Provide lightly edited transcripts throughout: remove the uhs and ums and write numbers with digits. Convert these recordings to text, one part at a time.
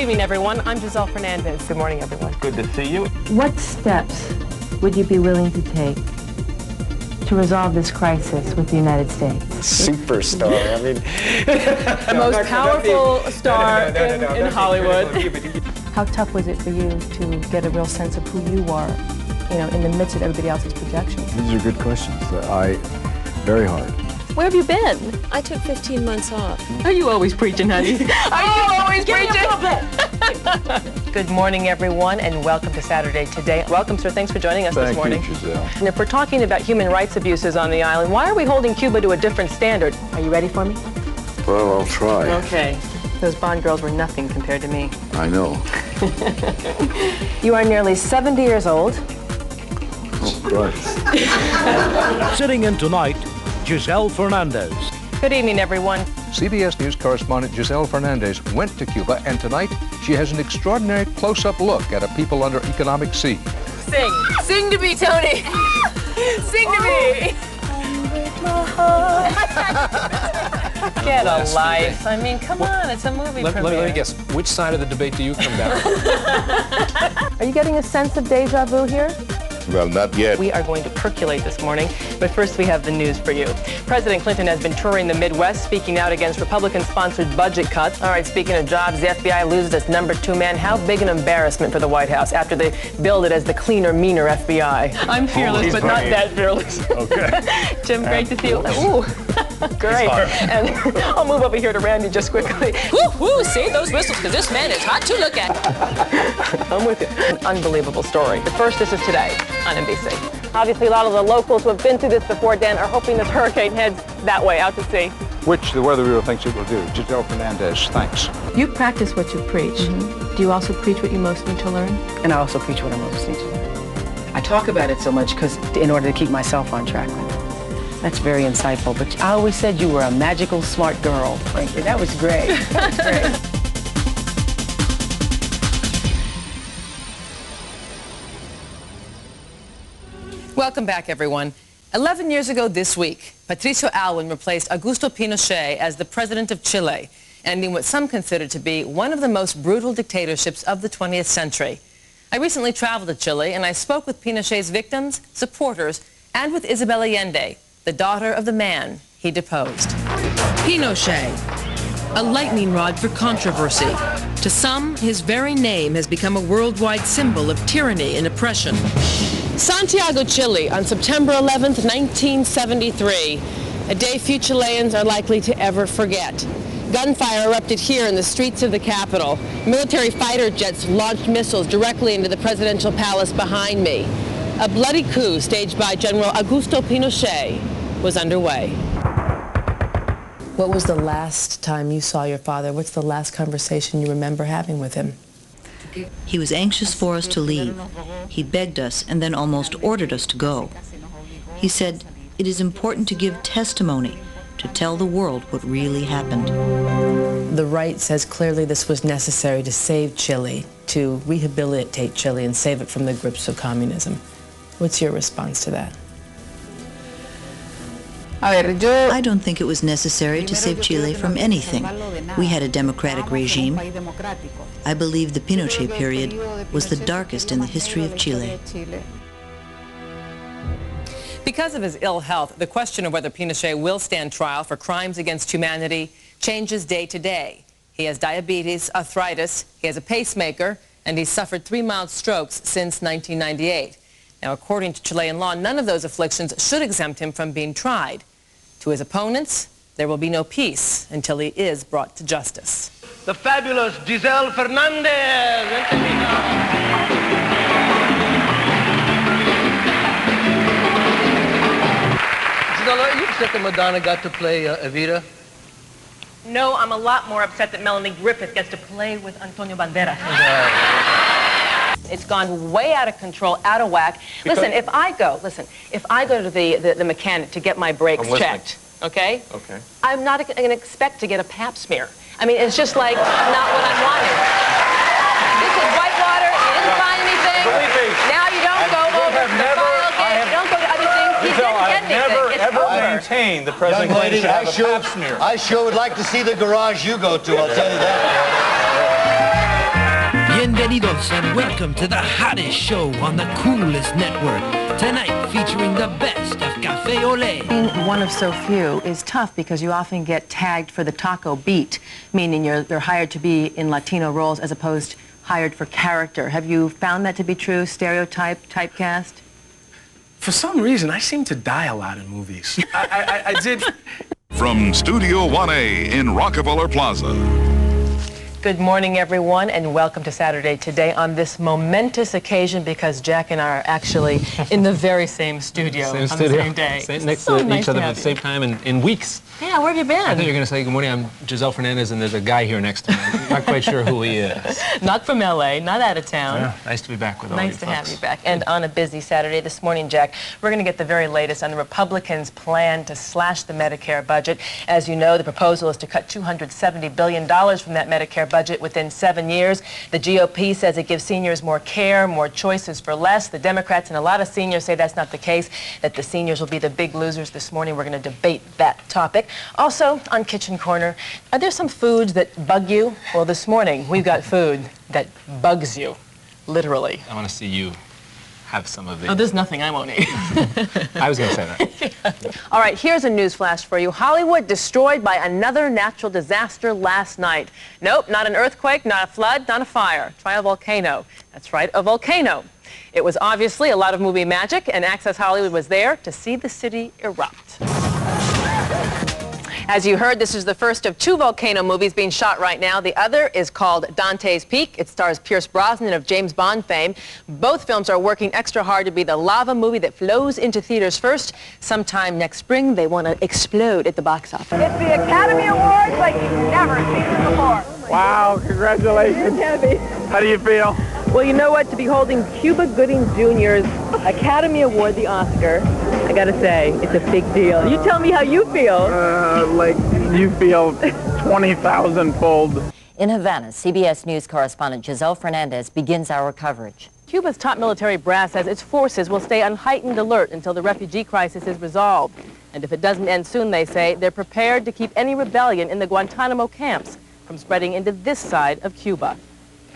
evening, everyone. I'm Giselle Fernandez. Good morning, everyone. Good to see you. What steps would you be willing to take to resolve this crisis with the United States? Superstar. I mean, the most powerful star in Hollywood. How tough was it for you to get a real sense of who you are, you know, in the midst of everybody else's projections? These are good questions. Very hard. Where have you been? I took 15 months off. Are you always preaching, honey? Are you always preaching? Good morning, everyone, and welcome to Saturday Today. Welcome, sir. Thanks for joining us this morning. Thank you, Giselle. And if we're talking about human rights abuses on the island, why are we holding Cuba to a different standard? Are you ready for me? Well, I'll try. Okay. Those Bond girls were nothing compared to me. I know. You are nearly 70 years old. Oh, Christ. Sitting in tonight, Giselle Fernandez. Good evening, everyone. CBS News correspondent Giselle Fernandez went to Cuba, and tonight she has an extraordinary close-up look at a people under economic siege. Sing. Sing to me, Tony. Sing to me. Get a life. I mean, come on, it's a movie premiere. Let me guess. Which side of the debate do you come down? Are you getting a sense of deja vu here? Well, not yet. We are going to percolate this morning, but first we have the news for you. President Clinton has been touring the Midwest, speaking out against Republican-sponsored budget cuts. All right, speaking of jobs, the FBI loses its #2 man. How big an embarrassment for the White House after they billed it as the cleaner, meaner FBI. I'm fearless, but not that fearless. Okay. Jim, great to see you. Ooh, great. And I'll move over here to Randy just quickly. Woo, save those whistles, because this man is hot to look at. I'm with you. An unbelievable story. But first, this is Today on NBC. Obviously, a lot of the locals who have been through this before, Dan, are hoping this hurricane heads that way, out to sea. Which the weather bureau thinks it will do. Giselle Fernandez, thanks. You practice what you preach. Do you also preach what you most need to learn? And I also preach what I most need to learn. I talk about it so much because in order to keep myself on track with it. That's very insightful, but I always said you were a magical, smart girl, frankly. That was great. That was great. Welcome back, everyone. 11 years ago this week, Patricio Aylwin replaced Augusto Pinochet as the president of Chile, ending what some consider to be one of the most brutal dictatorships of the 20th century. I recently traveled to Chile, and I spoke with Pinochet's victims, supporters, and with Isabel Allende, the daughter of the man he deposed. Pinochet, a lightning rod for controversy. To some, his very name has become a worldwide symbol of tyranny and oppression. Santiago, Chile, on September 11th, 1973, a day few Chileans are likely to ever forget. Gunfire erupted here in the streets of the capital. Military fighter jets launched missiles directly into the presidential palace behind me. A bloody coup staged by General Augusto Pinochet was underway. What was the last time you saw your father? What's the last conversation you remember having with him? He was anxious for us to leave. He begged us and then almost ordered us to go. He said, "It is important to give testimony, to tell the world what really happened." The right says clearly this was necessary to save Chile, to rehabilitate Chile and save it from the grips of communism. What's your response to that? I don't think it was necessary to save Chile from anything. We had a democratic regime. I believe the Pinochet period was the darkest in the history of Chile. Because of his ill health, the question of whether Pinochet will stand trial for crimes against humanity changes day to day. He has diabetes, arthritis, he has a pacemaker, and he's suffered 3 mild strokes since 1998. Now, according to Chilean law, none of those afflictions should exempt him from being tried. To his opponents, there will be no peace until he is brought to justice. The fabulous Giselle Fernandez. Giselle, are you upset that Madonna got to play Evita? No, I'm a lot more upset that Melanie Griffith gets to play with Antonio Banderas. It's gone way out of control, out of whack. Because if I go to the mechanic to get my brakes checked, okay? Okay. I'm not going to expect to get a pap smear. I mean, it's just like not what I'm wanting. This is Whitewater. You didn't find anything. Believe me. Now you don't go over to the file gate. You don't go to other things. He didn't get anything. It's ever over. maintained the president should have a pap smear. I sure would like to see the garage you go to, I'll tell you that. Bienvenidos and welcome to the hottest show on the coolest network. Tonight featuring the best of Café Olé. Being one of so few is tough because you often get tagged for the taco beat, meaning they're hired to be in Latino roles as opposed to hired for character. Have you found that to be true? Stereotype, typecast? For some reason, I seem to die a lot in movies. I did. From Studio 1A in Rockefeller Plaza. Good morning, everyone, and welcome to Saturday Today on this momentous occasion because Jack and I are actually in the very same studio Same on studio. the same day. Next So to nice each other to at have the same you. time in weeks. Yeah, where have you been? I thought you were going to say, good morning, I'm Giselle Fernandez, and there's a guy here next to me. I'm not quite sure who he is. Not from L.A., not out of town. Yeah, nice to be back with all you Nice to have folks. you back. And on a busy Saturday this morning, Jack, we're going to get the very latest on the Republicans' plan to slash the Medicare budget. As you know, the proposal is to cut $270 billion from that Medicare budget within 7 years. The GOP says it gives seniors more care, more choices for less. The Democrats and a lot of seniors say that's not the case, that the seniors will be the big losers. This morning, we're going to debate that topic. Also, on Kitchen Corner, are there some foods that bug you? Well, this morning, we've got food that bugs you, literally. I want to see you have some of these. Oh, there's nothing I won't eat. I was going to say that. All right, here's a news flash for you. Hollywood destroyed by another natural disaster last night. Nope, not an earthquake, not a flood, not a fire. Try a volcano. That's right, a volcano. It was obviously a lot of movie magic, and Access Hollywood was there to see the city erupt. As you heard, this is the first of 2 volcano movies being shot right now. The other is called Dante's Peak. It stars Pierce Brosnan of James Bond fame. Both films are working extra hard to be the lava movie that flows into theaters first. Sometime next spring, they want to explode at the box office. It's the Academy Awards like you've never seen it before. Wow, congratulations. How do you feel? Well, you know what? To be holding Cuba Gooding Jr.'s Academy Award, the Oscar, I gotta say, it's a big deal. You tell me how you feel. Like you feel 20,000-fold. In Havana, CBS News correspondent Giselle Fernandez begins our coverage. Cuba's top military brass says its forces will stay on heightened alert until the refugee crisis is resolved. And if it doesn't end soon, they say, they're prepared to keep any rebellion in the Guantanamo camps from spreading into this side of Cuba.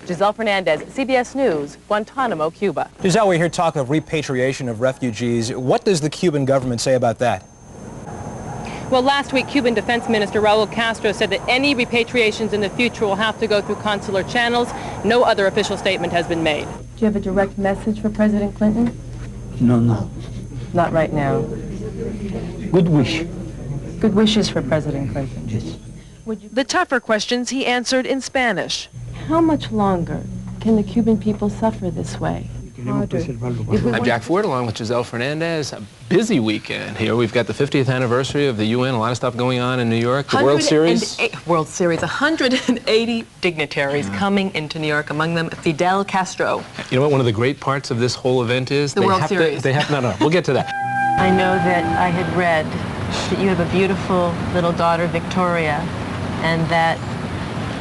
Giselle Fernandez, CBS News, Guantanamo, Cuba. Giselle, we hear talk of repatriation of refugees. What does the Cuban government say about that? Well, last week, Cuban Defense Minister Raul Castro said that any repatriations in the future will have to go through consular channels. No other official statement has been made. Do you have a direct message for President Clinton? No. Not right now. Good wish. Good wishes for President Clinton. Yes. The tougher questions he answered in Spanish. How much longer can the Cuban people suffer this way? I'm Jack Ford, along with Giselle Fernandez. A busy weekend here. We've got the 50th anniversary of the UN, a lot of stuff going on in New York. The World Series. World Series, 180 dignitaries coming into New York, among them Fidel Castro. You know what one of the great parts of this whole event is? The World Series. No, we'll get to that. I know that I had read that you have a beautiful little daughter, Victoria, and that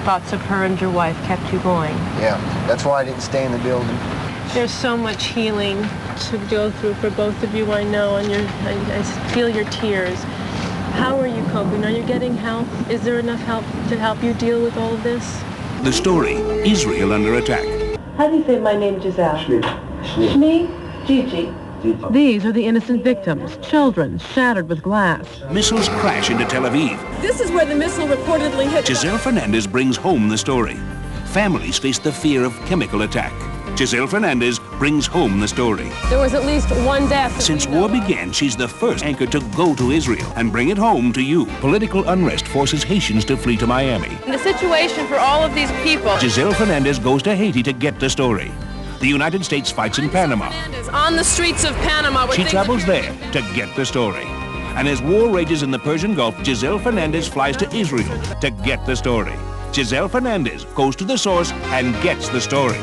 thoughts of her and your wife kept you going. Yeah, that's why I didn't stay in the building. There's so much healing to go through for both of you, I know, and I feel your tears. How are you coping? Are you getting help? Is there enough help to help you deal with all of this? The story, Israel under attack. How do you say my name, Giselle? Shmi? Gigi. These are the innocent victims, children shattered with glass. Missiles crash into Tel Aviv. This is where the missile reportedly hit. Giselle Fernandez brings home the story. Families face the fear of chemical attack. Giselle Fernandez brings home the story. There was at least one death. Since war began, she's the first anchor to go to Israel and bring it home to you. Political unrest forces Haitians to flee to Miami. And the situation for all of these people. Giselle Fernandez goes to Haiti to get the story. The United States fights in Panama. On the streets of Panama. She travels there to get the story. And as war rages in the Persian Gulf, Giselle Fernandez flies to Israel to get the story. Giselle Fernandez goes to the source and gets the story.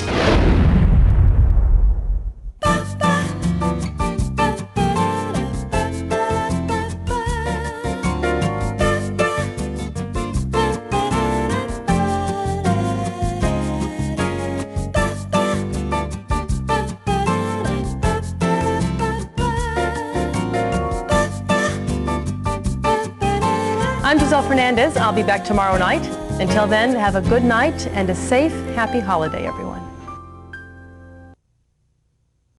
I'm Giselle Fernandez. I'll be back tomorrow night. Until then, have a good night and a safe, happy holiday, everyone.